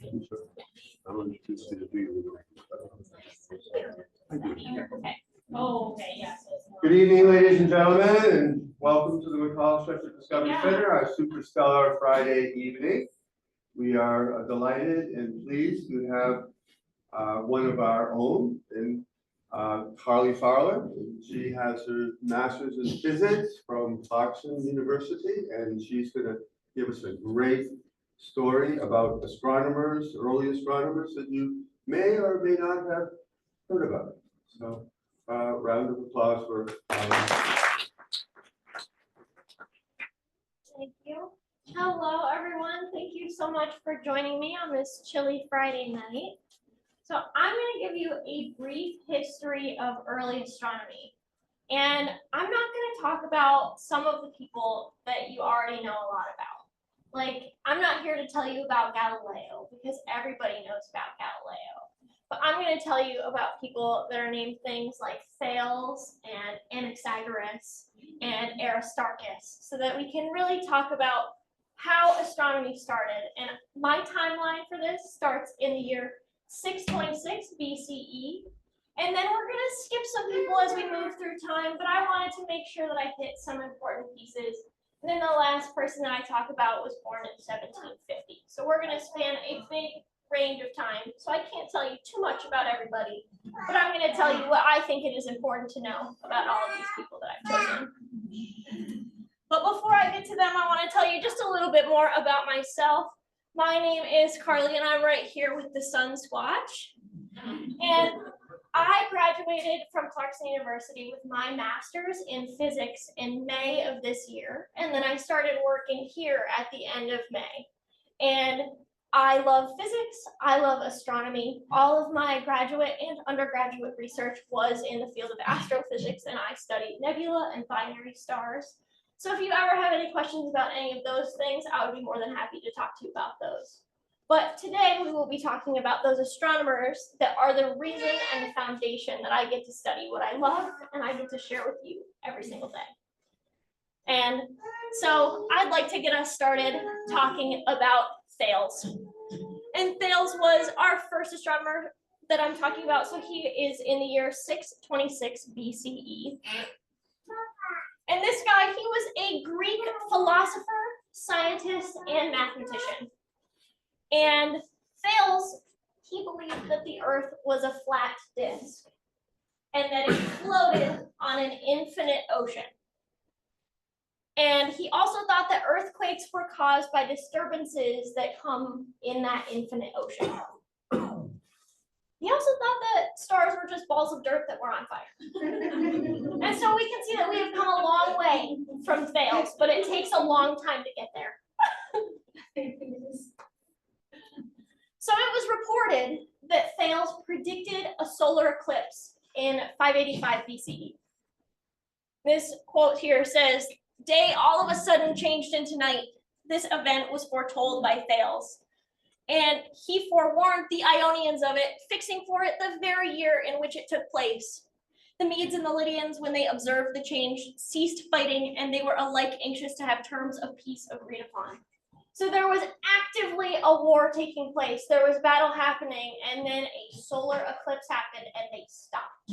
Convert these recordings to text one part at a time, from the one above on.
Okay. Oh, okay, yeah. Good evening, ladies and gentlemen, and welcome to the McAuliffe-Shepard Discovery Center, our super stellar Friday evening. We are delighted and pleased to have one of our own, and Carlie Fowler. She has her master's in physics from Clarkson University, and she's going to give us a great story about astronomers, early astronomers that you may or may not have heard about. So, round of applause for Thank you. Hello, everyone. Thank you so much for joining me on this chilly Friday night. So I'm going to give you a brief history of early astronomy. And I'm not going to talk about some of the people that you already know a lot about. Like, I'm not here to tell you about Galileo because everybody knows about Galileo. But I'm going to tell you about people that are named things like Thales and Anaxagoras and Aristarchus, so that we can really talk about how astronomy started. And my timeline for this starts in the year 626 BCE. And then we're going to skip some people as we move through time, but I wanted to make sure that I hit some important pieces. And then the last person that I talk about was born in 1750. So we're going to span a big range of time. So I can't tell you too much about everybody, but I'm going to tell you what I think it is important to know about all of these people that I've chosen. But before I get to them, I want to tell you just a little bit more about myself. My name is Carlie, and I'm right here with the sun squatch. And I graduated from Clarkson University with my master's in physics in May of this year. And then I started working here at the end of May. And I love physics, I love astronomy. All of my graduate and undergraduate research was in the field of astrophysics, and I studied nebula and binary stars. So if you ever have any questions about any of those things, I would be more than happy to talk to you about those. But today we will be talking about those astronomers that are the reason and the foundation that I get to study what I love and I get to share with you every single day. And so I'd like to get us started talking about Thales. And Thales was our first astronomer that I'm talking about. So he is in the year 626 BCE. And this guy, he was a Greek philosopher, scientist, and mathematician. And Thales, he believed that the Earth was a flat disk and that it floated on an infinite ocean. And he also thought that earthquakes were caused by disturbances that come in that infinite ocean. He also thought that stars were just balls of dirt that were on fire. And so we can see that we have come a long way from Thales, but it takes a long time to get there. So it was reported that Thales predicted a solar eclipse in 585 BCE. This quote here says, "Day all of a sudden changed into night. This event was foretold by Thales. And he forewarned the Ionians of it, fixing for it the very year in which it took place. The Medes and the Lydians, when they observed the change, ceased fighting, and they were alike anxious to have terms of peace agreed upon." So there was actively a war taking place. There was battle happening, and then a solar eclipse happened, and they stopped.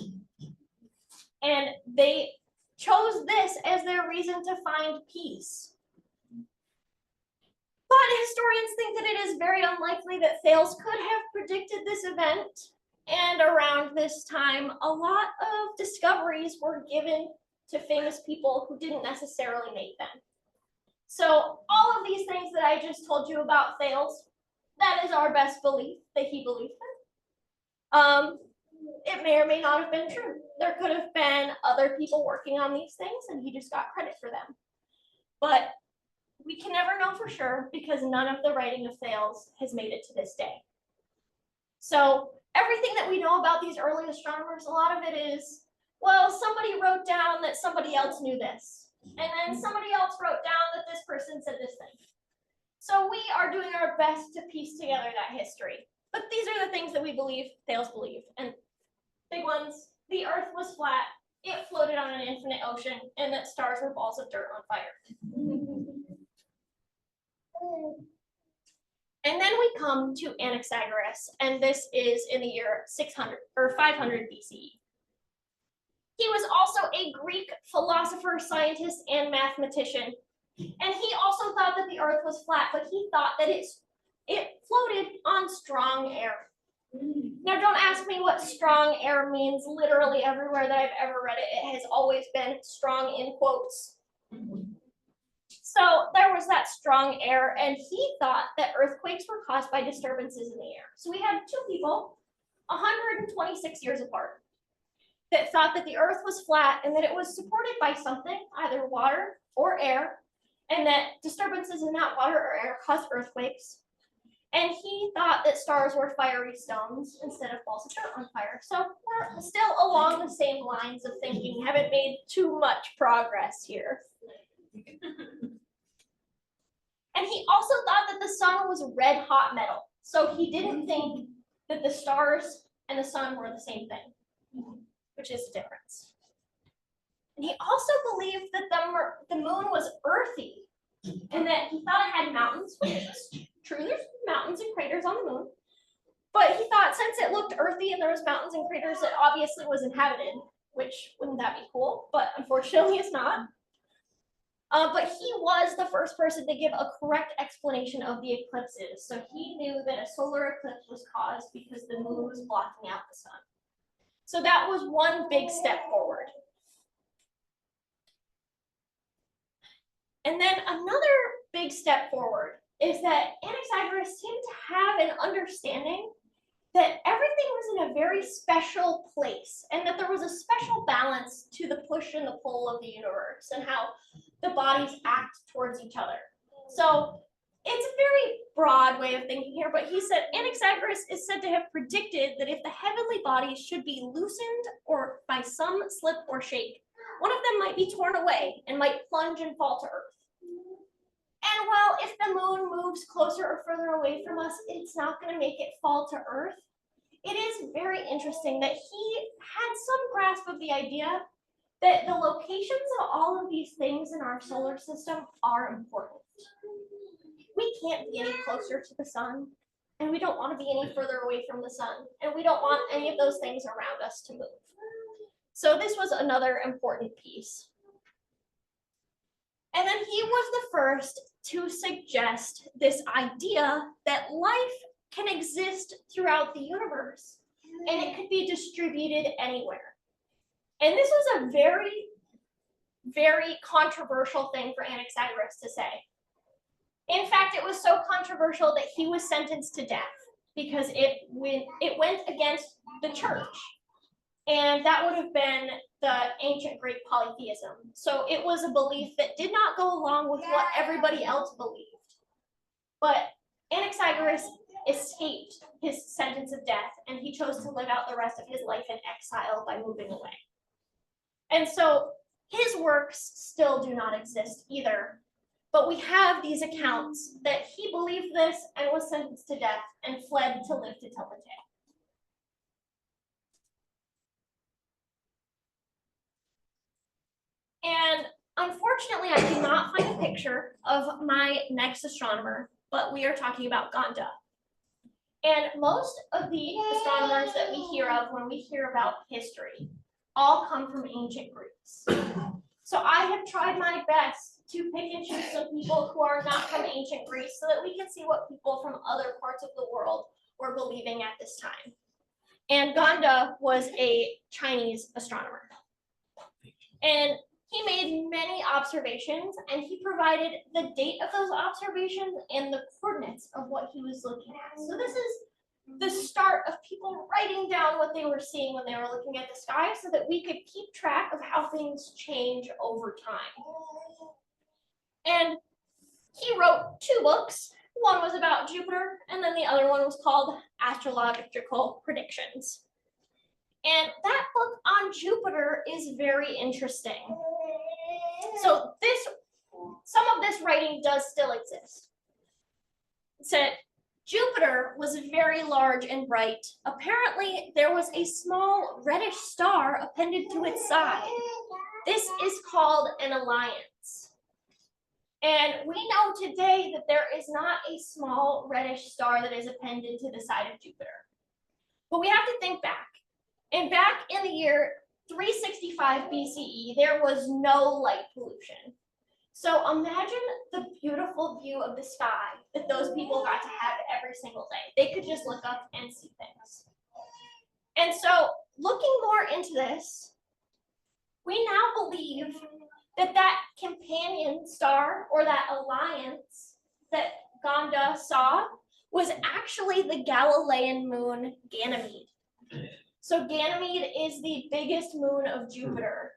And they chose this as their reason to find peace. But historians think that it is very unlikely that Thales could have predicted this event. And around this time, a lot of discoveries were given to famous people who didn't necessarily make them. So all of these things that I just told you about Thales, that is our best belief that he believed them. It may or may not have been true. There could have been other people working on these things and he just got credit for them. But we can never know for sure because none of the writing of Thales has made it to this day. So everything that we know about these early astronomers, a lot of it is, well, somebody wrote down that somebody else knew this. And then somebody else wrote down that this person said this thing. So we are doing our best to piece together that history. But these are the things that we believe Thales believed. And big ones, the Earth was flat, it floated on an infinite ocean, and that stars were balls of dirt on fire. And And then we come to Anaxagoras, and this is in the year 600 or 500 BCE. He was also a Greek philosopher, scientist, and mathematician. And he also thought that the earth was flat, but he thought that it floated on strong air. Now, don't ask me what strong air means. Literally everywhere that I've ever read it, it has always been strong in quotes. So there was that strong air, and he thought that earthquakes were caused by disturbances in the air. So we had two people, 126 years apart, that thought that the earth was flat and that it was supported by something, either water or air, and that disturbances in that water or air caused earthquakes. And he thought that stars were fiery stones instead of balls of dirt on fire. So we're still along the same lines of thinking, haven't made too much progress here. And he also thought that the sun was red hot metal. So he didn't think that the stars and the sun were the same thing, which is the difference. And he also believed that the moon was earthy and that he thought it had mountains, which is true. There's mountains and craters on the moon. But he thought since it looked earthy and there was mountains and craters, it obviously was inhabited, which wouldn't that be cool? But unfortunately it's not. But he was the first person to give a correct explanation of the eclipses. So he knew that a solar eclipse was caused because the moon was blocking out the sun. So that was one big step forward. And then another big step forward is that Anaxagoras seemed to have an understanding that everything was in a very special place and that there was a special balance to the push and the pull of the universe and how the bodies act towards each other. So it's a very broad way of thinking here, but he said Anaxagoras is said to have predicted that if the heavenly bodies should be loosened or by some slip or shake, one of them might be torn away and might plunge and fall to earth. And well, if the moon moves closer or further away from us, it's not going to make it fall to earth. It is very interesting that he had some grasp of the idea that the locations of all of these things in our solar system are important. We can't be any closer to the sun, and we don't want to be any further away from the sun, and we don't want any of those things around us to move. So this was another important piece. And then he was the first to suggest this idea that life can exist throughout the universe, and it could be distributed anywhere. And this was a very, very controversial thing for Anaxagoras to say. In fact, it was so controversial that he was sentenced to death because it went against the church. And that would have been the ancient Greek polytheism. So it was a belief that did not go along with what everybody else believed. But Anaxagoras escaped his sentence of death, and he chose to live out the rest of his life in exile by moving away. And so his works still do not exist either. But we have these accounts that he believed this and was sentenced to death and fled to live to tell the tale. And unfortunately, I do not find a picture of my next astronomer, but we are talking about Ganda. And most of the astronomers that we hear of when we hear about history all come from ancient Greeks. So I have tried my best to pick and choose some people who are not from ancient Greece so that we can see what people from other parts of the world were believing at this time. And Ganda was a Chinese astronomer. And he made many observations, and he provided the date of those observations and the coordinates of what he was looking at. So this is the start of people writing down what they were seeing when they were looking at the sky so that we could keep track of how things change over time. And he wrote 2 books. One was about Jupiter, and then the other one was called Astrological Predictions. And that book on Jupiter is very interesting. So some of this writing does still exist. It said, Jupiter was very large and bright. Apparently, there was a small reddish star appended to its side. This is called an alliance. And we know today that there is not a small reddish star that is appended to the side of Jupiter. But we have to think back. And back in the year 365 BCE, there was no light pollution. So imagine the beautiful view of the sky that those people got to have every single day. They could just look up and see things. And so looking more into this, we now believe that that companion star or that alliance that Gonda saw was actually the Galilean moon Ganymede. So Ganymede is the biggest moon of Jupiter.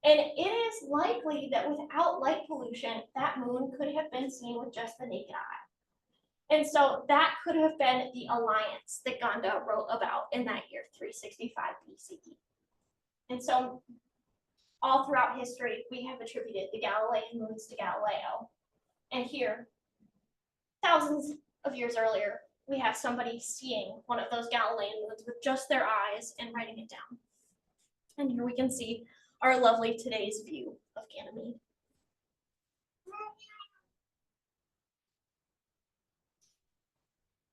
And it is likely that without light pollution, that moon could have been seen with just the naked eye. And so that could have been the alliance that Gonda wrote about in that year, 365 BCE. And so all throughout history, we have attributed the Galilean moons to Galileo. And here, thousands of years earlier, we have somebody seeing one of those Galilean moons with just their eyes and writing it down. And here we can see our lovely today's view of Ganymede.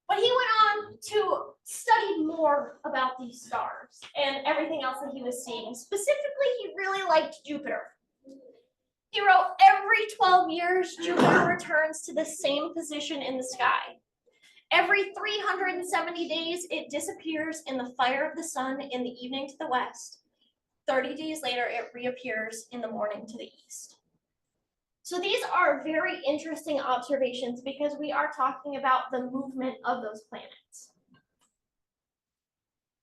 But he went on to study more about these stars and everything else that he was seeing. Specifically, he really liked Jupiter. He wrote, every 12 years, Jupiter returns to the same position in the sky. Every 370 days, it disappears in the fire of the sun in the evening to the west. 30 days later, it reappears in the morning to the east. So these are very interesting observations because we are talking about the movement of those planets.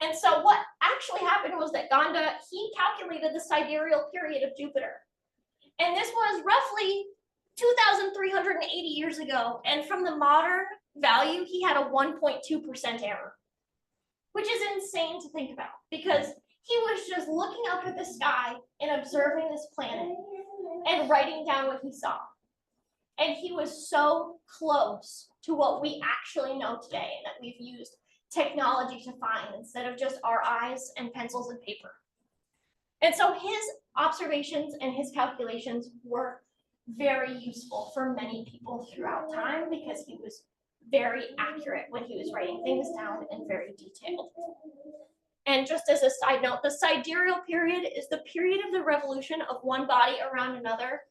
And so what actually happened was that Gonda, he calculated the sidereal period of Jupiter. And this was roughly 2,380 years ago. And from the modern value, he had a 1.2% error, which is insane to think about because he was just looking up at the sky and observing this planet and writing down what he saw. And he was so close to what we actually know today and that we've used technology to find instead of just our eyes and pencils and paper. And so his observations and his calculations were very useful for many people throughout time because he was very accurate when he was writing things down and very detailed. And just as a side note, the sidereal period is the period of the revolution of one body around another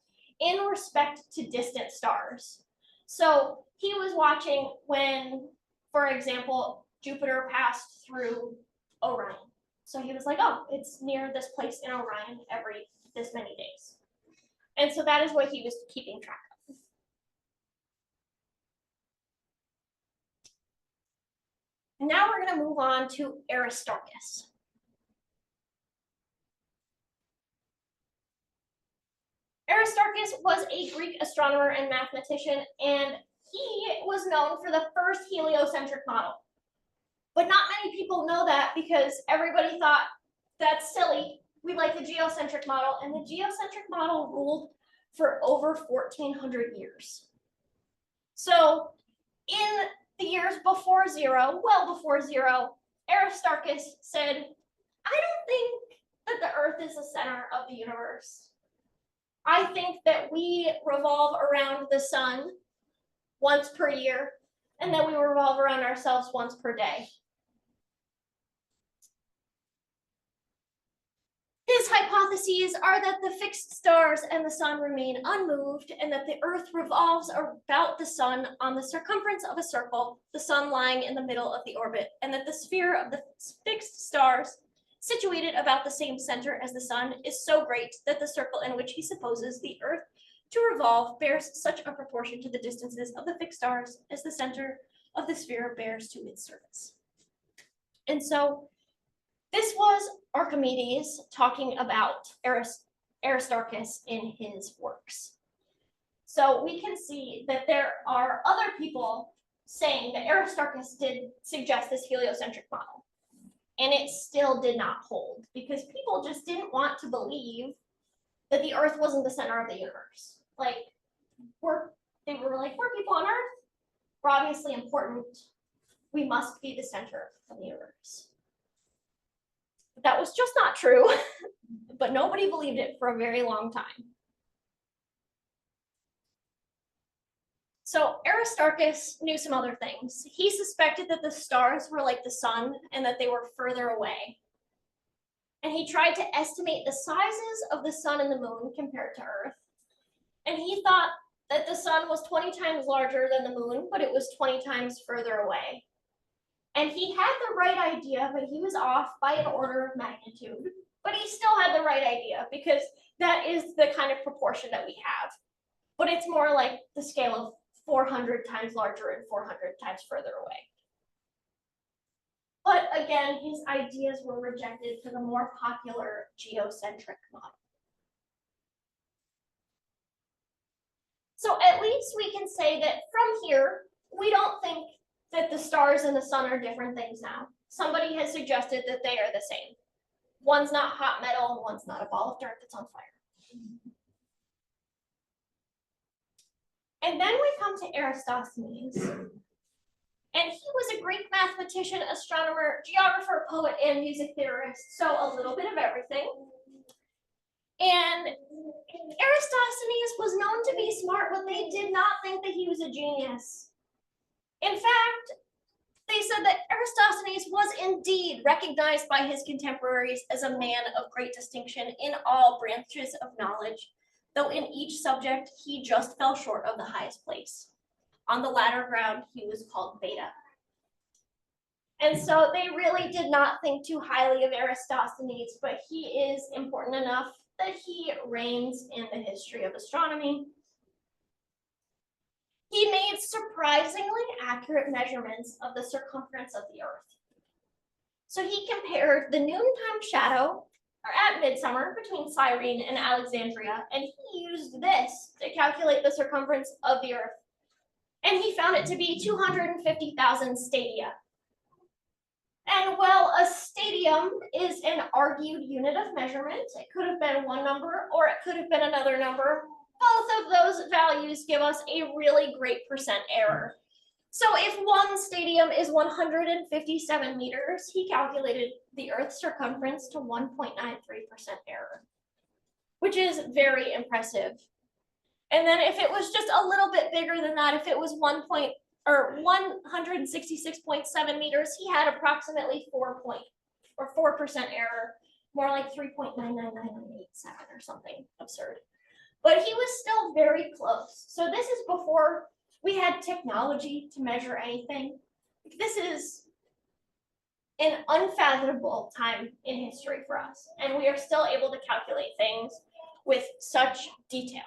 in respect to distant stars. So he was watching when, for example, Jupiter passed through Orion. So he was like, oh, it's near this place in Orion every this many days. And so that is what he was keeping track of. Now we're going to move on to Aristarchus. Aristarchus was a Greek astronomer and mathematician, and he was known for the first heliocentric model. But not many people know that because everybody thought, that's silly, we like the geocentric model, and the geocentric model ruled for over 1,400 years. So in the years before zero, well before zero, Aristarchus said, I don't think that the Earth is the center of the universe. I think that we revolve around the sun once per year, and that we revolve around ourselves once per day. His hypotheses are that the fixed stars and the sun remain unmoved, and that the Earth revolves about the sun on the circumference of a circle, the sun lying in the middle of the orbit, and that the sphere of the fixed stars, situated about the same center as the sun, is so great that the circle in which he supposes the Earth to revolve bears such a proportion to the distances of the fixed stars as the center of the sphere bears to its surface. And so this was Archimedes talking about Aristarchus in his works. So we can see that there are other people saying that Aristarchus did suggest this heliocentric model. And it still did not hold because people just didn't want to believe that the Earth wasn't the center of the universe. Like, they were like, we're people on Earth. We're obviously important. We must be the center of the universe. But that was just not true, but nobody believed it for a very long time. So Aristarchus knew some other things. He suspected that the stars were like the sun and that they were further away. And he tried to estimate the sizes of the sun and the moon compared to Earth. And he thought that the sun was 20 times larger than the moon, but it was 20 times further away. And he had the right idea, but he was off by an order of magnitude. But he still had the right idea because that is the kind of proportion that we have. But it's more like the scale of 400 times larger and 400 times further away. But again, his ideas were rejected for the more popular geocentric model. So at least we can say that from here, we don't think that the stars and the sun are different things now. Somebody has suggested that they are the same. One's not hot metal and one's not a ball of dirt that's on fire. And then we come to Eratosthenes. And he was a Greek mathematician, astronomer, geographer, poet, and music theorist. So a little bit of everything. And Eratosthenes was known to be smart, but they did not think that he was a genius. In fact, they said that Eratosthenes was indeed recognized by his contemporaries as a man of great distinction in all branches of knowledge, though in each subject he just fell short of the highest place. On the latter ground, he was called Beta. And so they really did not think too highly of Eratosthenes, but he is important enough that he reigns in the history of astronomy. He made surprisingly accurate measurements of the circumference of the Earth. So he compared the noontime shadow at midsummer between Cyrene and Alexandria, and he used this to calculate the circumference of the Earth. And he found it to be 250,000 stadia. And while a stadium is an argued unit of measurement, it could have been one number or it could have been another number. Both of those values give us a really great percent error. So if one stadium is 157 meters, he calculated the Earth's circumference to 1.93% error, which is very impressive. And then if it was just a little bit bigger than that, if it was 166.7 meters, he had approximately 4% error, more like 3.999987 or something absurd. But he was still very close. So this is before we had technology to measure anything. This is an unfathomable time in history for us, and we are still able to calculate things with such detail.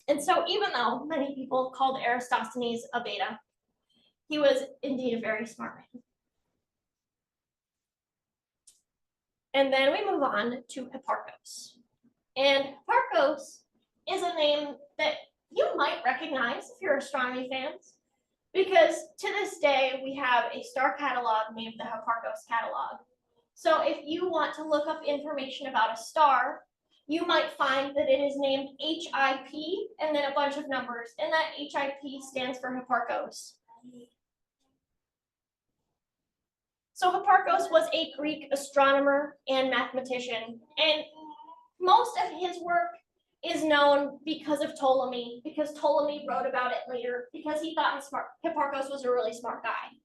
And so even though many people called Eratosthenes a beta, he was indeed a very smart man. And then we move on to Hipparchus. And Hipparchus is a name that you might recognize if you're astronomy fans, because to this day we have a star catalog named the Hipparchus catalog. So if you want to look up information about a star, you might find that it is named HIP and then a bunch of numbers, and that HIP stands for Hipparchus. So Hipparchus was a Greek astronomer and mathematician, and most of his work is known because of Ptolemy, because Ptolemy wrote about it later, because he thought Hipparchus was a really smart guy.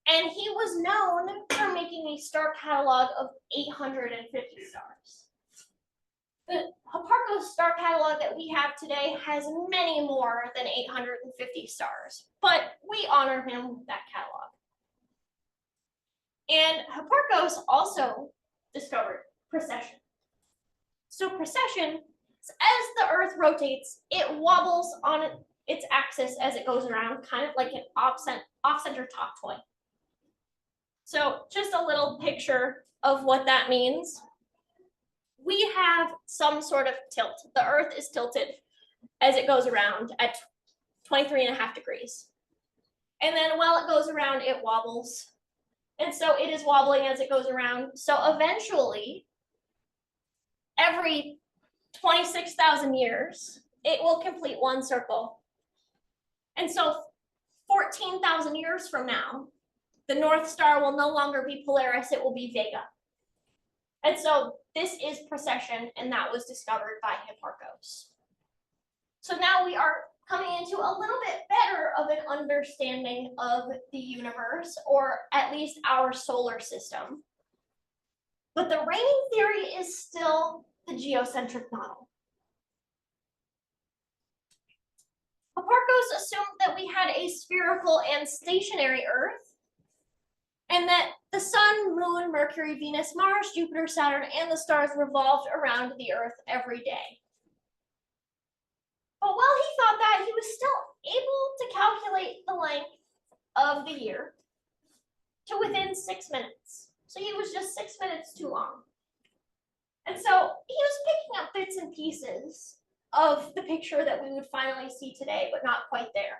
And he was known for making a star catalog of 850 stars. The Hipparchus star catalog that we have today has many more than 850 stars, but we honor him with that catalog. And Hipparchus also discovered precession. So precession, as the Earth rotates, it wobbles on its axis as it goes around, kind of like an off-center top toy. So just a little picture of what that means. We have some sort of tilt. The Earth is tilted as it goes around at 23.5 degrees. And then while it goes around, it wobbles. And so it is wobbling as it goes around. So eventually, every 26,000 years, it will complete one circle. And so 14,000 years from now, the North Star will no longer be Polaris, it will be Vega. And so this is precession, and that was discovered by Hipparchus. So now we are coming into a little bit better of an understanding of the universe, or at least our solar system. But the reigning theory is still the geocentric model. Hipparchus assumed that we had a spherical and stationary Earth, and that the Sun, Moon, Mercury, Venus, Mars, Jupiter, Saturn, and the stars revolved around the Earth every day. But while he thought that, he was still able to calculate the length of the year to within 6 minutes. So he was just 6 minutes too long. And so he was picking up bits and pieces of the picture that we would finally see today, but not quite there.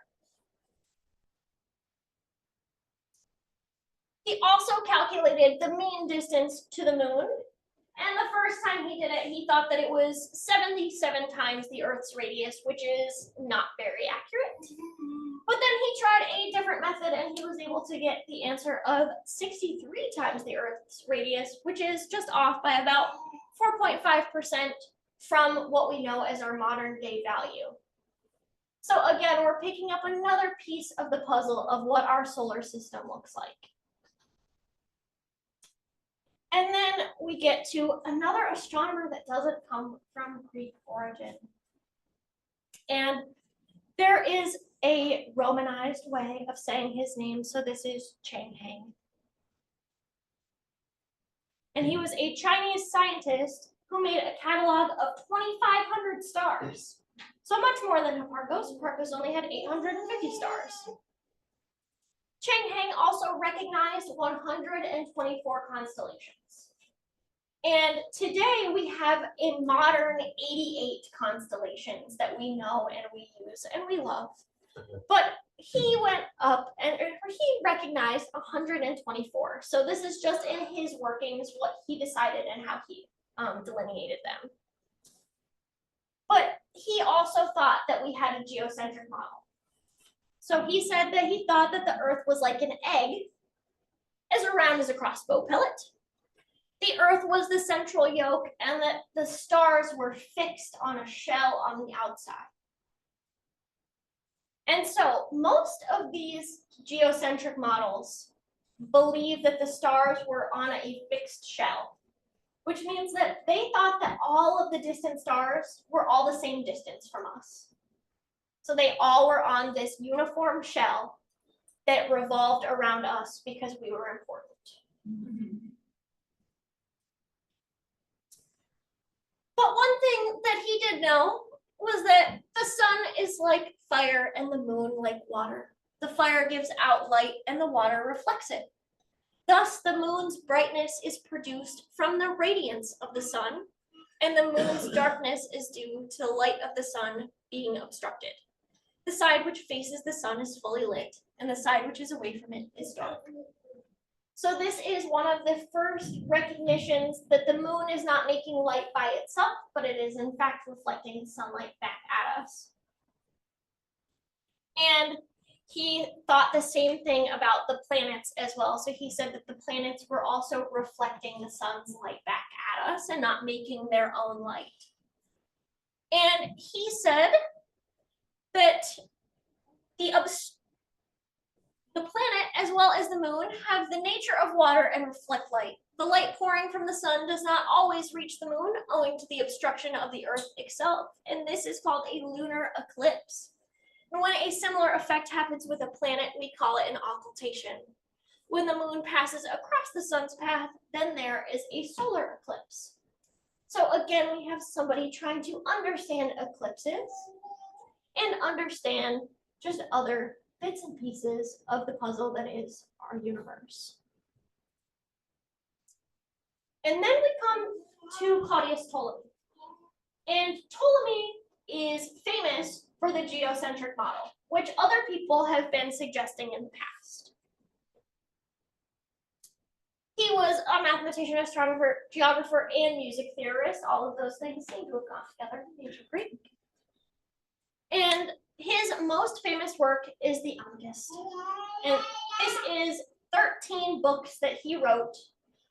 He also calculated the mean distance to the moon. And the first time he did it, he thought that it was 77 times the Earth's radius, which is not very accurate. But then he tried a different method and he was able to get the answer of 63 times the Earth's radius, which is just off by about 4.5% from what we know as our modern day value. So again, we're picking up another piece of the puzzle of what our solar system looks like. And then we get to another astronomer that doesn't come from Greek origin. And there is a Romanized way of saying his name, so this is Chang Heng. And he was a Chinese scientist who made a catalog of 2,500 stars. So much more than Hipparchus. Hipparchus only had 850 stars. Chang Heng also recognized 124 constellations. And today we have a modern 88 constellations that we know and we use and we love. But he went up and he recognized 124. So this is just in his workings, what he decided and how he delineated them. But he also thought that we had a geocentric model. So he said that he thought that the Earth was like an egg, as round as a crossbow pellet. The Earth was the central yolk, and that the stars were fixed on a shell on the outside. And so most of these geocentric models believe that the stars were on a fixed shell, which means that they thought that all of the distant stars were all the same distance from us. So they all were on this uniform shell that revolved around us because we were important. But one thing that he did know was that the sun is like fire and the moon like water. The fire gives out light and the water reflects it. Thus, the moon's brightness is produced from the radiance of the sun, and the moon's darkness is due to the light of the sun being obstructed. The side which faces the sun is fully lit, and the side which is away from it is dark. So this is one of the first recognitions that the moon is not making light by itself, but it is in fact reflecting sunlight back at us. And he thought the same thing about the planets as well. So he said that the planets were also reflecting the sun's light back at us and not making their own light. And he said that the planet, as well as the moon, have the nature of water and reflect light. The light pouring from the sun does not always reach the moon, owing to the obstruction of the Earth itself, and this is called a lunar eclipse. And when a similar effect happens with a planet, we call it an occultation. When the moon passes across the sun's path, then there is a solar eclipse. So again, we have somebody trying to understand eclipses and understand just other bits and pieces of the puzzle that is our universe. And then we come to Claudius Ptolemy. And Ptolemy is famous for the geocentric model, which other people have been suggesting in the past. He was a mathematician, astronomer, geographer, and music theorist. All of those things seem to have gone together in ancient Greek. And his most famous work is the Almagest. And this is 13 books that he wrote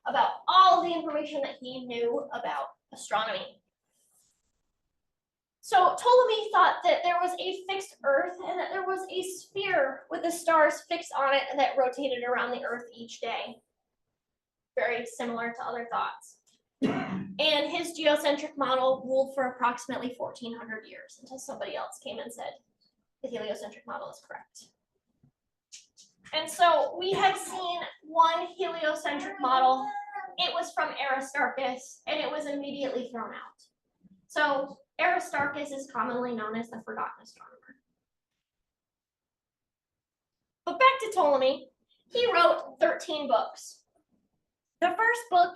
about all the information that he knew about astronomy. So Ptolemy thought that there was a fixed Earth and that there was a sphere with the stars fixed on it that rotated around the Earth each day. Very similar to other thoughts. And his geocentric model ruled for approximately 1400 years until somebody else came and said the heliocentric model is correct. And so we have seen one heliocentric model. It was from Aristarchus, and it was immediately thrown out. So Aristarchus is commonly known as the forgotten astronomer. But back to Ptolemy, he wrote 13 books. The first book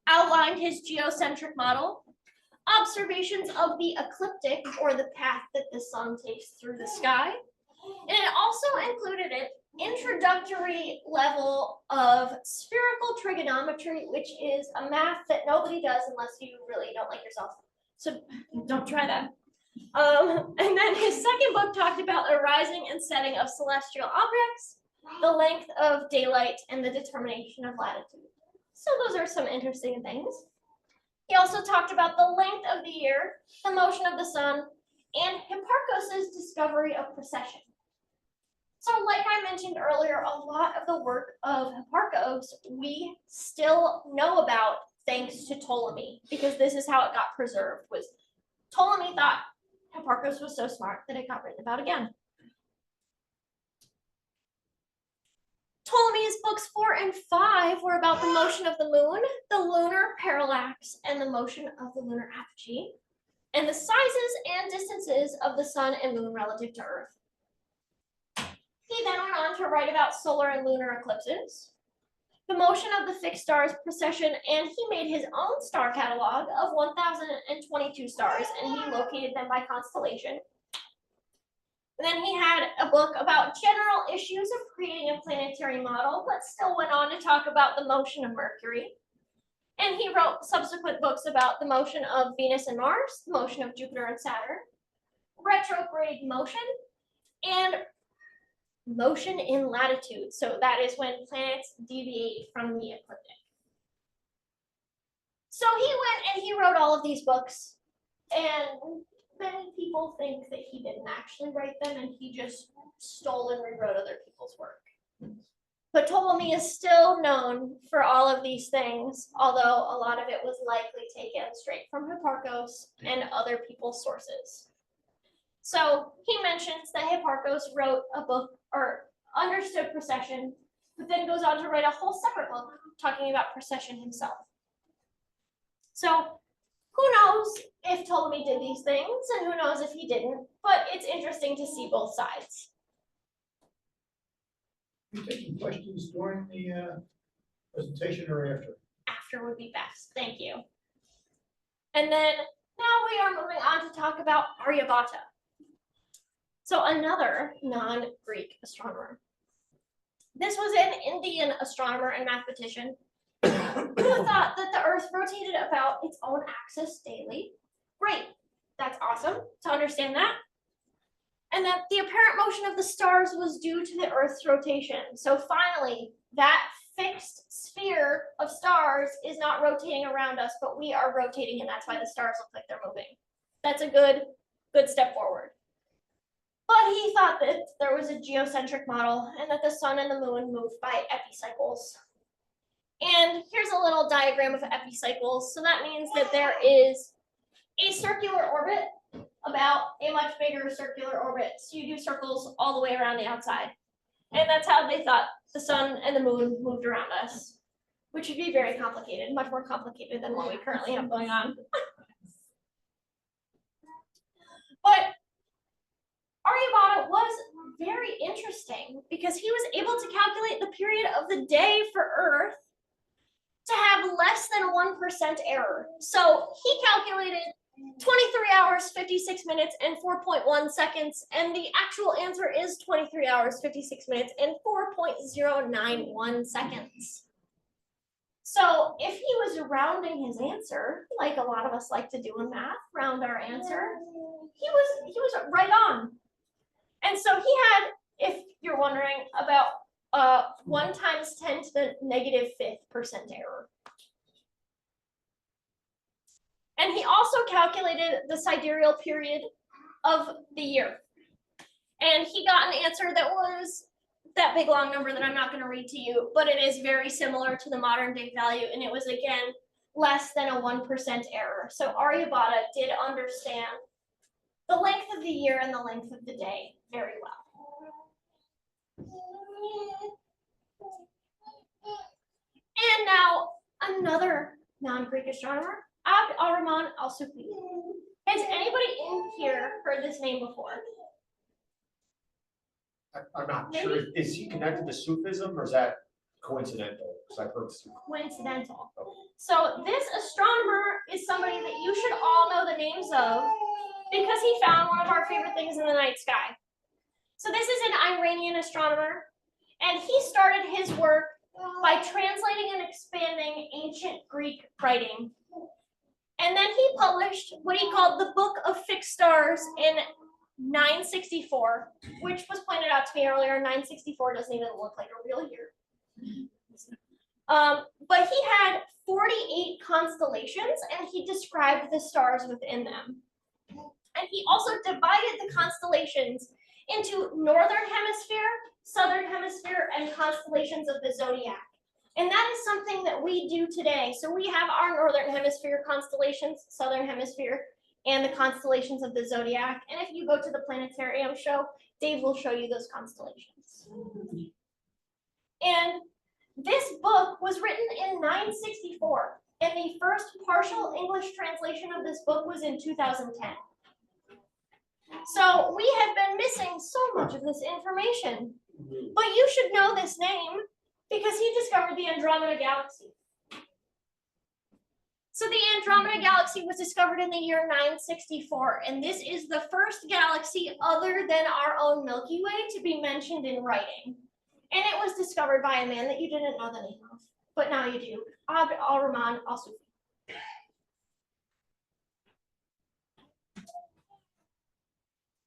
outlined his geocentric model, observations of the ecliptic, or the path that the sun takes through the sky, and it also included an introductory level of spherical trigonometry, which is a math that nobody does unless you really don't like yourself. So don't try that. And then his second book talked about the rising and setting of celestial objects, the length of daylight, and the determination of latitude. So those are some interesting things. He also talked about the length of the year, the motion of the sun, and Hipparchus's discovery of precession. So like I mentioned earlier, a lot of the work of Hipparchus we still know about thanks to Ptolemy, because this is how it got preserved, was Ptolemy thought Hipparchus was so smart that it got written about again. Ptolemy's books 4 and 5 were about the motion of the moon, the lunar parallax, and the motion of the lunar apogee, and the sizes and distances of the sun and moon relative to Earth. He then went on to write about solar and lunar eclipses, the motion of the fixed stars precession, and he made his own star catalog of 1,022 stars, and he located them by constellation. And then he had a book about general issues of creating a planetary model, but still went on to talk about the motion of Mercury. And he wrote subsequent books about the motion of Venus and Mars, the motion of Jupiter and Saturn, retrograde motion, and motion in latitude. So that is when planets deviate from the ecliptic. So he went and he wrote all of these books, and many people think that he didn't actually write them and he just stole and rewrote other people's work. But Ptolemy is still known for all of these things, although a lot of it was likely taken straight from Hipparchus and other people's sources. So he mentions that Hipparchus wrote a book or understood precession, but then goes on to write a whole separate book talking about precession himself. So who knows if Ptolemy did these things and who knows if he didn't, but it's interesting to see both sides. You taking questions during the presentation or after? After would be best, thank you. And then now we are moving on to talk about Aryabhata. So another non-Greek astronomer. This was an Indian astronomer and mathematician who thought that the Earth rotated about its own axis daily. Great, that's awesome to understand that. And that the apparent motion of the stars was due to the Earth's rotation. So finally, that fixed sphere of stars is not rotating around us, but we are rotating, and that's why the stars look like they're moving. That's a good step forward. But he thought that there was a geocentric model and that the sun and the moon moved by epicycles. And here's a little diagram of epicycles. So that means that there is a circular orbit about a much bigger circular orbit. So you do circles all the way around the outside. And that's how they thought the sun and the moon moved around us, which would be very complicated, much more complicated than what we currently have going on. But Aryabhata was very interesting because he was able to calculate the period of the day for Earth to have less than 1% error. So he calculated 23 hours, 56 minutes, and 4.1 seconds, and the actual answer is 23 hours, 56 minutes, and 4.091 seconds. So if he was rounding his answer, like a lot of us like to do in math, round our answer, he was right on. And so he had, if you're wondering, about 1 times 10 to the -5th% error. And he also calculated the sidereal period of the year. And he got an answer that was that big long number that I'm not going to read to you, but it is very similar to the modern day value, and it was again less than a 1% error. So Aryabhata did understand the length of the year and the length of the day very well. And now another non-Greek astronomer, Abd al-Rahman al-Sufi. Has anybody in here heard this name before? I'm not sure, is he connected to Sufism or is that coincidental? Because I've heard Sufism. Coincidental. So this astronomer is somebody that you should all know the names of because he found one of our favorite things in the night sky. So this is an Iranian astronomer, and he started his work by translating and expanding ancient Greek writing. And then he published what he called the Book of Fixed Stars in 964, which was pointed out to me earlier. 964 doesn't even look like a real year. But he had 48 constellations, and he described the stars within them. And he also divided the constellations into northern hemisphere, southern hemisphere, and constellations of the zodiac. And that is something that we do today. So we have our northern hemisphere constellations, southern hemisphere, and the constellations of the zodiac. And if you go to the planetarium show, Dave will show you those constellations. And this book was written in 964, and the first partial English translation of this book was in 2010. So we have been missing so much of this information. But you should know this name because he discovered the Andromeda Galaxy. So the Andromeda Galaxy was discovered in the year 964, and this is the first galaxy other than our own Milky Way to be mentioned in writing. And it was discovered by a man that you didn't know the name of, but now you do, Abd al-Rahman al-Sufi.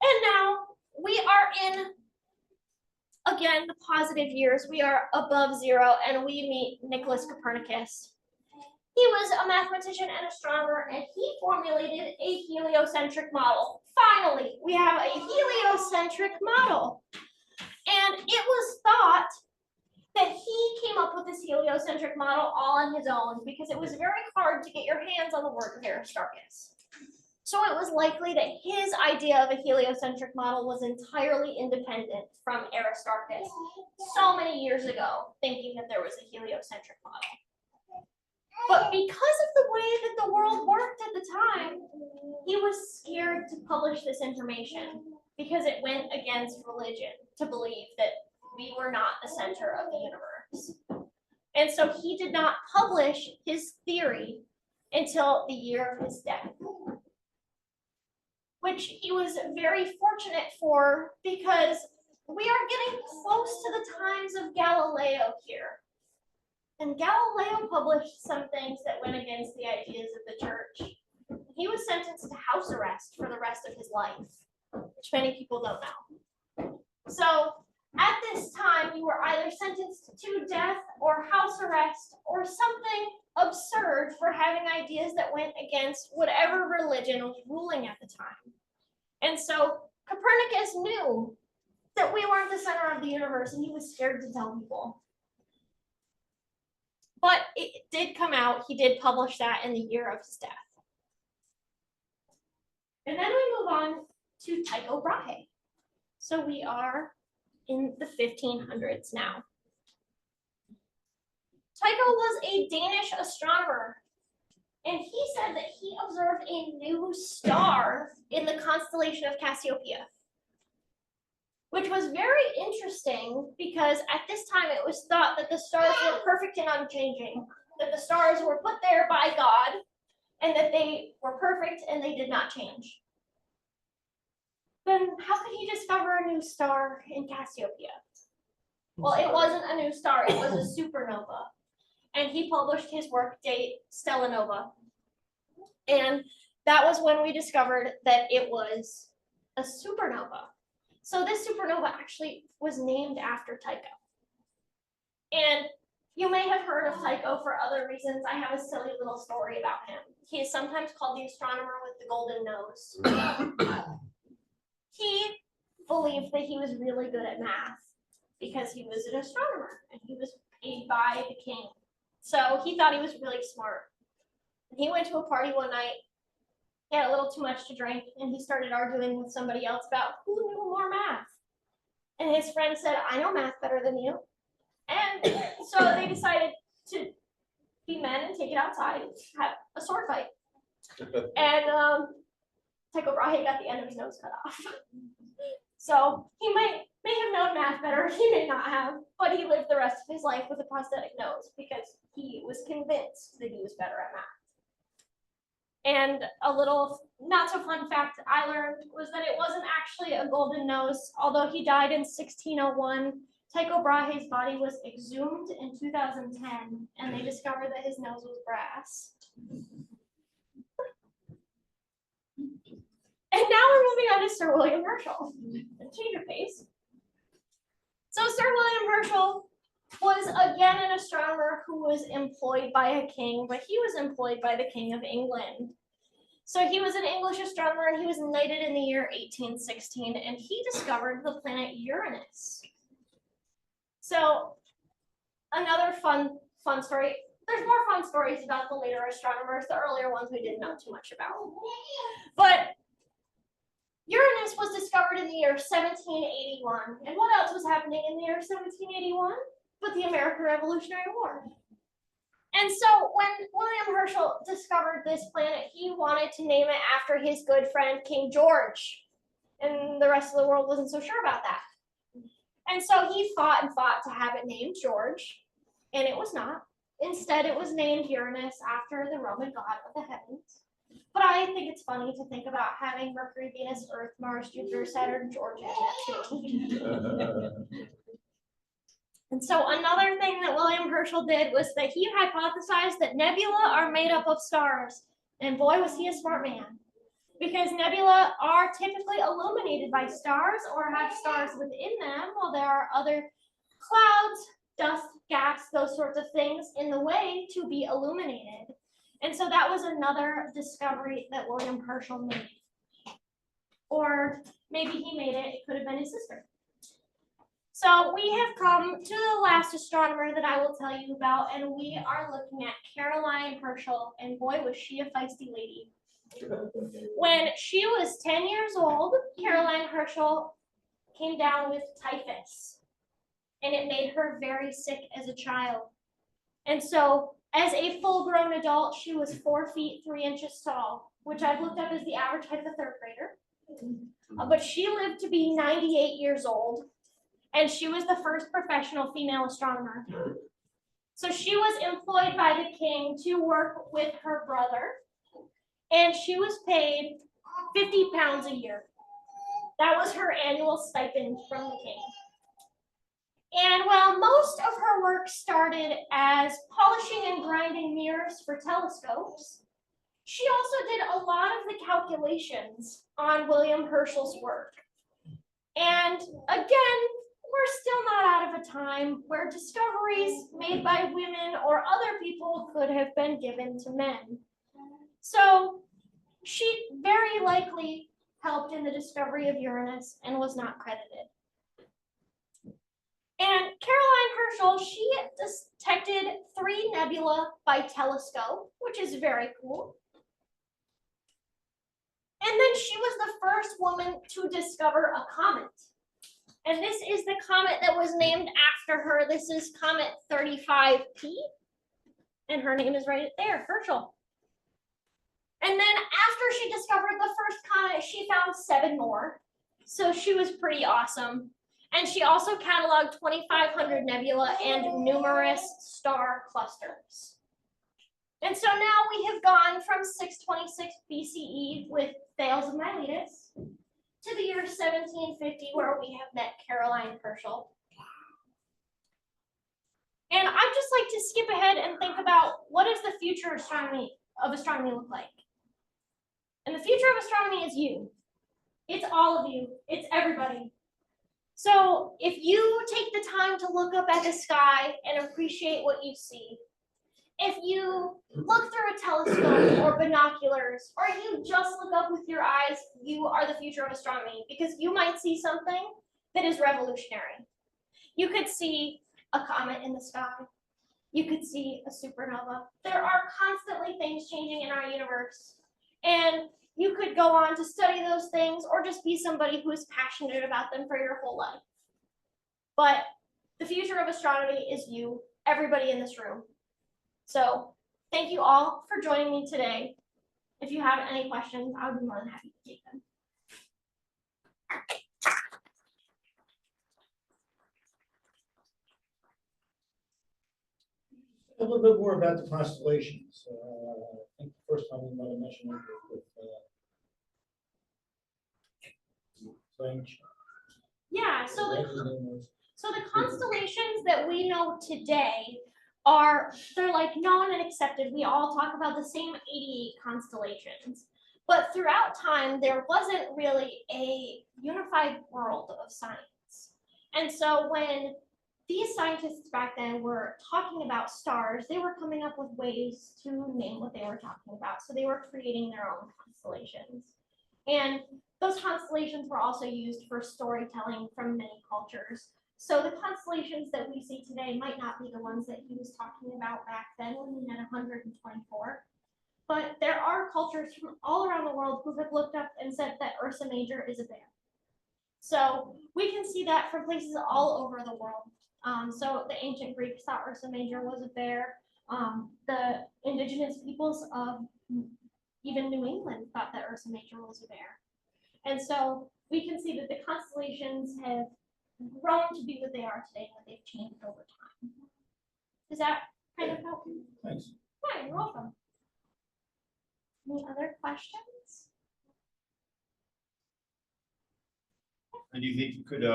And now we are in, again, the positive years. We are above zero, and we meet Nicholas Copernicus. He was a mathematician and astronomer, and he formulated a heliocentric model. Finally, we have a heliocentric model. And it was thought that he came up with this heliocentric model all on his own because it was very hard to get your hands on the work of Aristarchus. So it was likely that his idea of a heliocentric model was entirely independent from Aristarchus so many years ago, thinking that there was a heliocentric model. But because of the way that the world worked at the time, he was scared to publish this information because it went against religion to believe that we were not the center of the universe. And so he did not publish his theory until the year of his death, which he was very fortunate for because we are getting close to the times of Galileo here. And Galileo published some things that went against the ideas of the church. He was sentenced to house arrest for the rest of his life, which many people don't know. So at this time, you were either sentenced to death or house arrest or something absurd for having ideas that went against whatever religion was ruling at the time. And so Copernicus knew that we weren't the center of the universe, and he was scared to tell people. But it did come out. He did publish that in the year of his death. And then we move on to Tycho Brahe. So we are in the 1500s now. Tycho was a Danish astronomer, and he said that he observed a new star in the constellation of Cassiopeia, which was very interesting because at this time it was thought that the stars were perfect and unchanging, that the stars were put there by God, and that they were perfect and they did not change. Then how could he discover a new star in Cassiopeia? Well, it wasn't a new star, it was a supernova. And he published his work, De Stellanova. And that was when we discovered that it was a supernova. So this supernova actually was named after Tycho. And you may have heard of Tycho for other reasons. I have a silly little story about him. He is sometimes called the astronomer with the golden nose. He believed that he was really good at math because he was an astronomer and he was paid by the king. So he thought he was really smart. And he went to a party one night, he had a little too much to drink, and he started arguing with somebody else about who knew more math. And his friend said, I know math better than you. And so they decided to be men and take it outside and have a sword fight. And Tycho Brahe got the end of his nose cut off. So he may have known math better, he may not have, but he lived the rest of his life with a prosthetic nose because he was convinced that he was better at math. And a little not so fun fact I learned was that it wasn't actually a golden nose. Although he died in 1601, Tycho Brahe's body was exhumed in 2010, and they discovered that his nose was brass. And now we're moving on to Sir William Herschel. Change of pace. So Sir William Herschel was again an astronomer who was employed by a king, but he was employed by the King of England. So he was an English astronomer, and he was knighted in the year 1816, and he discovered the planet Uranus. So another fun story. There's more fun stories about the later astronomers. The earlier ones we didn't know too much about. But Uranus was discovered in the year 1781. And what else was happening in the year 1781? But the American Revolutionary War. And so when William Herschel discovered this planet, he wanted to name it after his good friend, King George. And the rest of the world wasn't so sure about that. And so he fought and fought to have it named George, and it was not. Instead, it was named Uranus after the Roman god of the heavens. But I think it's funny to think about having Mercury, Venus, Earth, Mars, Jupiter, Saturn, George, and Neptune. And so another thing that William Herschel did was that he hypothesized that nebula are made up of stars. And boy, was he a smart man. Because nebula are typically illuminated by stars or have stars within them, while there are other clouds, dust, gas, those sorts of things in the way to be illuminated. And so that was another discovery that William Herschel made. Or maybe he made it, it could have been his sister. So we have come to the last astronomer that I will tell you about, and we are looking at Carlie Herschel, and boy, was she a feisty lady. When she was 10 years old, Carlie Herschel came down with typhus, and it made her very sick as a child. And so as a full-grown adult, she was 4 feet 3 inches tall, which I've looked up as the average height of a third grader. But she lived to be 98 years old, and she was the first professional female astronomer. So she was employed by the king to work with her brother, and she was paid 50 pounds a year. That was her annual stipend from the king. And while most of her work started as polishing and grinding mirrors for telescopes, she also did a lot of the calculations on William Herschel's work. And again, we're still not out of a time where discoveries made by women or other people could have been given to men. So she very likely helped in the discovery of Uranus and was not credited. And Carlie Herschel, she detected 3 nebula by telescope, which is very cool. And then she was the first woman to discover a comet. And this is the comet that was named after her. This is Comet 35P. And her name is right there, Herschel. And then after she discovered the first comet, she found 7 more. So she was pretty awesome. And she also cataloged 2,500 nebula and numerous star clusters. And so now we have gone from 626 BCE with Thales of Miletus to the year 1750, where we have met Carlie Herschel. And I'd just like to skip ahead and think about what does the future of astronomy look like? And the future of astronomy is you. It's all of you. It's everybody. So if you take the time to look up at the sky and appreciate what you see, if you look through a telescope or binoculars, or you just look up with your eyes, you are the future of astronomy, because you might see something that is revolutionary. You could see a comet in the sky. You could see a supernova. There are constantly things changing in our universe. And you could go on to study those things or just be somebody who is passionate about them for your whole life. But the future of astronomy is you, everybody in this room. So thank you all for joining me today. If you have any questions, I would be more than happy to take them. A little bit more about the constellations. I think the first time we might have mentioned it with French. Yeah, so What his name was. the constellations that we know today they're like known and accepted. We all talk about the same 88 constellations. But throughout time, there wasn't really a unified world of science. And so when these scientists back then were talking about stars, they were coming up with ways to name what they were talking about. So they were creating their own constellations. And those constellations were also used for storytelling from many cultures. So the constellations that we see today might not be the ones that he was talking about back then when he had 124. But there are cultures from all around the world who have looked up and said that Ursa Major is a bear. So we can see that from places all over the world. So the ancient Greeks thought Ursa Major was a bear. The indigenous peoples of even New England thought that Ursa Major was a bear. And so we can see that the constellations have grown to be what they are today, and that they've changed over time. Does that kind of help? Thanks. Yeah, you're welcome. Any other questions? And do you think you could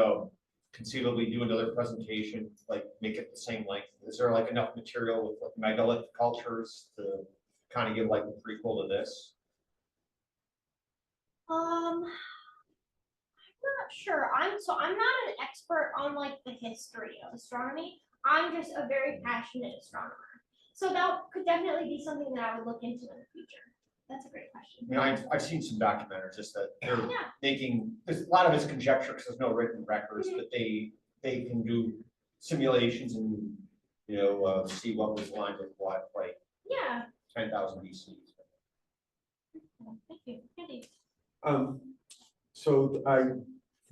conceivably do another presentation, like make it the same length? Is there like enough material with like megalithic cultures to kind of give like a prequel to this? I'm not sure. I'm not an expert on like the history of astronomy. I'm just a very passionate astronomer. So that could definitely be something that I would look into in the future. That's a great question. You know, I've seen some documentaries just that they're Yeah. making, there's a lot of it's conjecture because there's no written records, but they can do simulations and, you know, see what was lined with what, like Yeah. 10,000 BC. Thank you. Andy. So I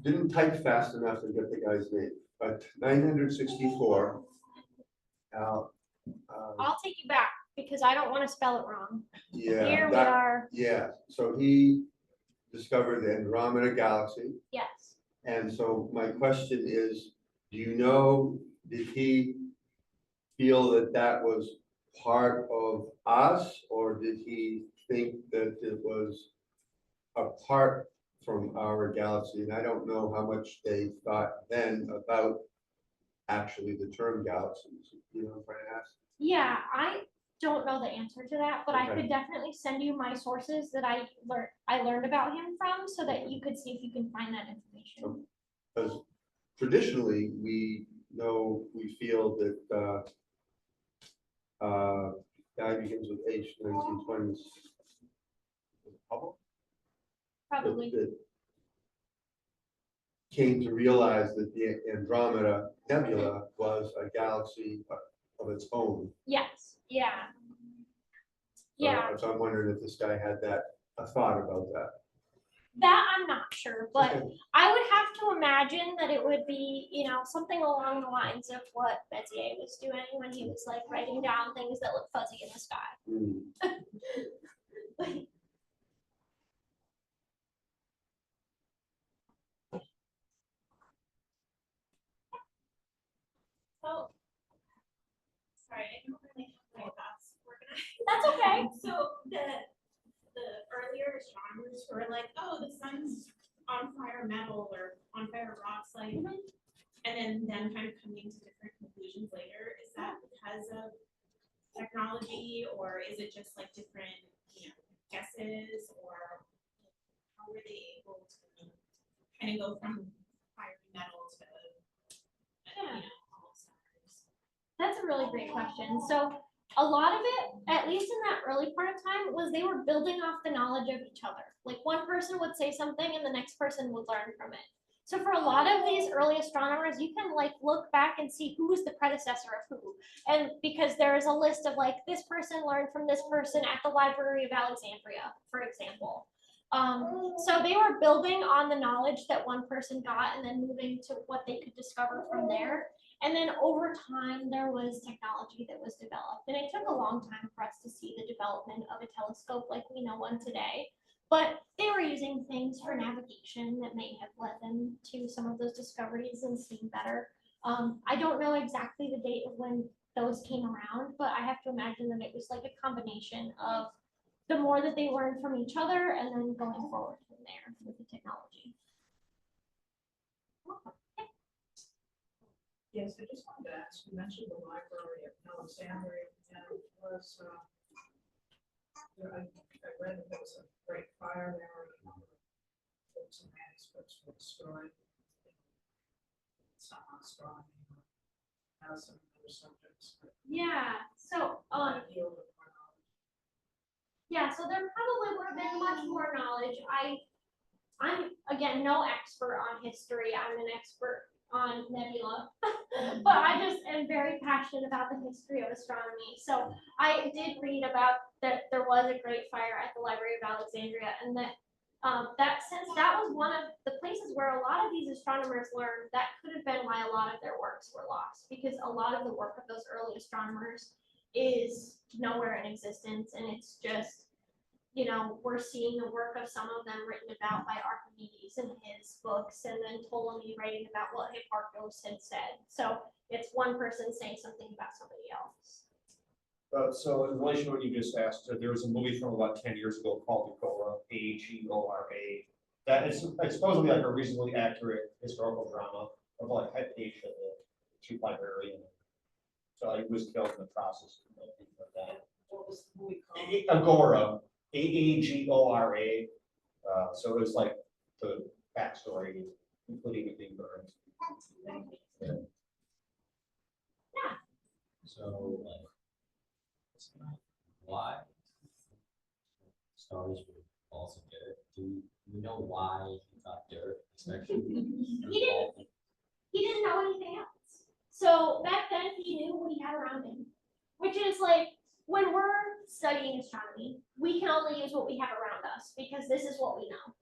didn't type fast enough to get the guy's name, but 964. I'll take you back because I don't want to spell it wrong. Yeah. Here we are. Yeah, so he discovered the Andromeda galaxy. Yes. And so my question is, do you know, did he feel that that was part of us, or did he think that it was apart from our galaxy? And I don't know how much they thought then about actually the term galaxies, you know, if I ask. Yeah, I don't know the answer to that, but I Okay. could definitely send you my sources that I learned about him from, so that you could see if you can find that information. Because traditionally, we feel that guy begins with H, 1920s. Probably. That came to realize that the Andromeda Nebula was a galaxy of its own. Yes. Yeah. So- Yeah. So I'm wondering if this guy had a thought about that. That I'm not sure, but Okay. I would have to imagine that it would be, something along the lines of what Bezier was doing when he was like writing down things that look fuzzy in the sky. Oh, sorry, I don't really have my thoughts organized. That's okay. So the earlier astronomers who were like, oh, the sun's on fire metal or on fire rocks, like, and then kind of coming to different conclusions later. Is that because of technology, or is it just like different, guesses, or how were they able to kind of go from fiery metal to, Yeah. all stars? That's a really great question. So a lot of it, at least in that early part of time, was they were building off the knowledge of each other. Like one person would say something and the next person would learn from it. So for a lot of these early astronomers, you can like look back and see who was the predecessor of who. And because there is a list of like, this person learned from this person at the Library of Alexandria, for example. So they were building on the knowledge that one person got and then moving to what they could discover from there. And then over time, there was technology that was developed. And it took a long time for us to see the development of a telescope like we know one today. But they were using things for navigation that may have led them to some of those discoveries and seeing better. I don't know exactly the date of when those came around, but I have to imagine that it was like a combination of the more that they learned from each other and then going forward from there with the technology. Yes, I just wanted to ask, you mentioned the Library of Alexandria, and it was, I read that there was a great fire there, some manuscripts were destroyed. Some astronomy, some other subjects. Yeah, so yeah, so there probably would have been much more knowledge. I'm again no expert on history. I'm an expert on nebula, but I just am very passionate about the history of astronomy. So I did read about that there was a great fire at the Library of Alexandria, and that since that was one of the places where a lot of these astronomers learned, that could have been why a lot of their works were lost, because a lot of the work of those early astronomers is nowhere in existence, and it's just, you know, we're seeing the work of some of them written about by Archimedes in his books, and then Ptolemy writing about what Hipparchus had said. So it's one person saying something about somebody else. So in relation to what you just asked, there was a movie from about 10 years ago called Agora, Agora. That is supposedly like a reasonably accurate historical drama of like Hypatia, the chief librarian. So he was killed in the process of things like that. What was the movie called? Agora, Aagora. So it was like the backstory, including it being burned. So, like, why stars would fall some dirt? Do you know why he got dirt, especially? He didn't know anything else. So back then he knew what he had around him, which is like when we're studying astronomy, we can only use what we have around us because this is what we know.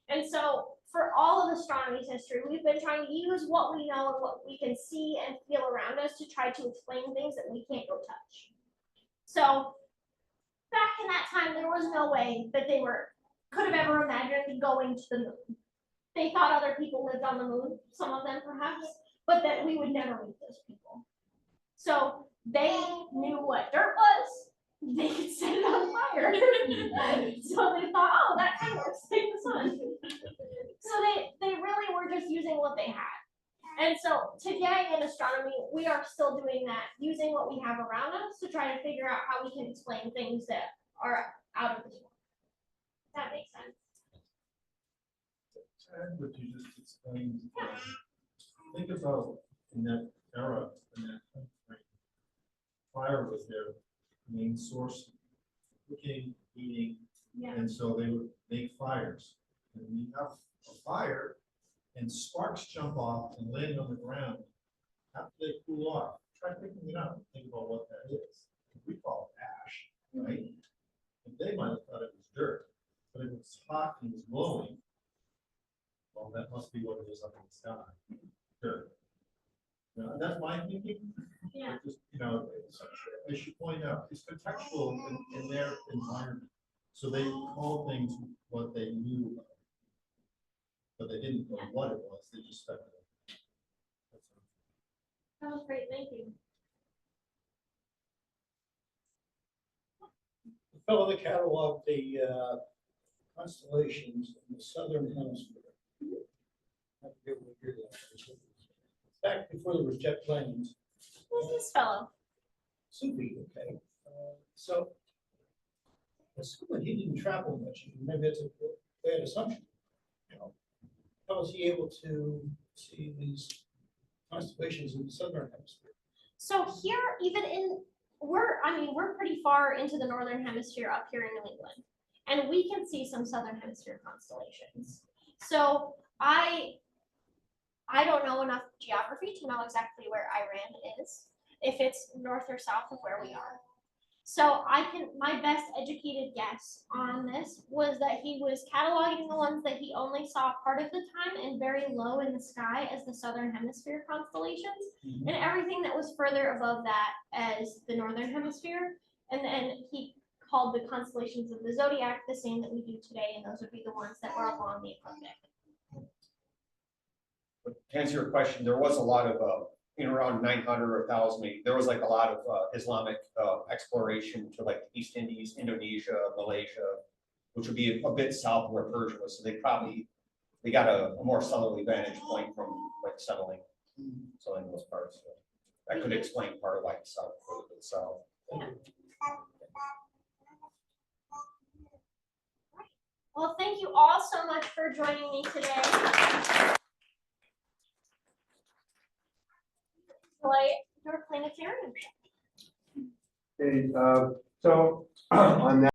And so for all of astronomy's history, we've been trying to use what we know and what we can see and feel around us to try to explain things that we can't go touch. So back in that time, there was no way that they could have ever imagined going to the moon. They thought other people lived on the moon, some of them perhaps, but that we would never meet those people. So they knew what dirt was. They could set it on fire. So they thought, oh, that kind of works, take the sun. So they really were just using what they had. And so today in astronomy, we are still doing that, using what we have around us to try to figure out how we can explain things that are out of this world. That makes sense. And what you just explained, think about in that era, in that time frame, fire was their main source, cooking, eating, Yeah. and so they would make fires. And when you have a fire and sparks jump off and land on the ground, after they cool off, try picking it up and think about what that is. We call it ash, right? And they might have thought it was dirt, but if it's hot and it's glowing, well, that must be what it is up in the sky. Dirt. You know, that's my thinking. Yeah. Just, you know, I should point out, it's contextual in their environment. So they call things what they knew of. But they didn't know what it was, they just speculated. That was great, thank you. The fellow that cataloged the constellations in the southern hemisphere. I forget what year that was. Back before there was jet planes. Who's this fellow? Sufi, okay. So, assuming he didn't travel much, maybe it's a bad assumption. You know, how was he able to see these constellations in the southern hemisphere? So here, even in we're pretty far into the northern hemisphere up here in New England, and we can see some southern hemisphere constellations. So I don't know enough geography to know exactly where Iran is, if it's north or south of where we are. So my best educated guess on this was that he was cataloging the ones that he only saw part of the time and very low in the sky as the southern hemisphere constellations, and everything that was further above that as the northern hemisphere. And then he called the constellations of the zodiac the same that we do today, and those would be the ones that were along the ecliptic. But to answer your question, there was a lot of, in around 900 or 1000, there was like a lot of Islamic exploration to like the East Indies, Indonesia, Malaysia, which would be a bit south of where Persia was. So they got a more southerly vantage point from like settling those parts. So that could explain part of like the south further to the south. Well, thank you all so much for joining me today. Enjoy your planetarium. Okay, so on that.